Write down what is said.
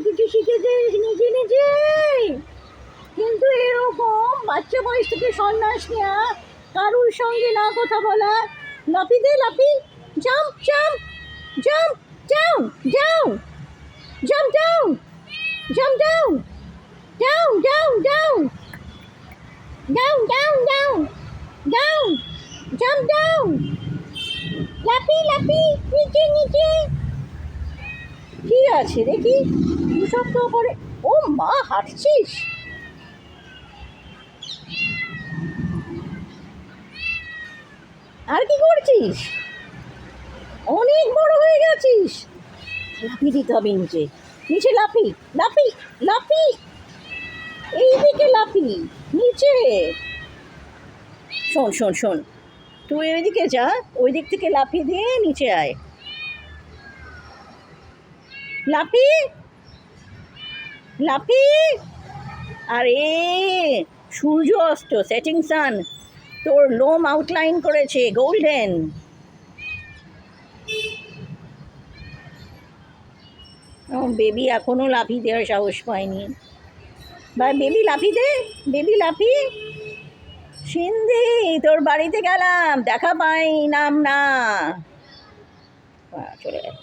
কিছু শিখেছিস নিজে নিজে, কিন্তু এরকম বাচ্চা বয়স থেকে সন্ন্যাস নেওয়া, কারুর সঙ্গে না কথা বলা। লাফি দে, লাফি, jump jump jump, down down, jump down, jump down, down down down, down down down, down, jump down, লাফি লাফি, নিচে নিচে। কি আছে দেখি, দু সপ্তাহ পরে। ও মা, হাঁটছিস? আর কি করছিস? অনেক বড় হয়ে গেছিস। লাফি দিতে হবে নিচে, নিচে লাফি, লাফি লাফি, এইদিকে লাফি, নিচে। শোন শোন শোন, তুই ওইদিকে যা, ওই দিক থেকে লাফি দিয়ে নিচে আয়। লাফি লাফি। আরে সূর্য অস্ত, সেটিং সান তোর লোম আউটলাইন করেছে গোল্ডেন। বেবি এখনো লাফি দেওয়ার সাহস পায়নি। বা বেবি লাফি দে, বেবি লাফি। সিন্ধি, তোর বাড়িতে গেলাম, দেখা পাই নাম না, চলে গেল।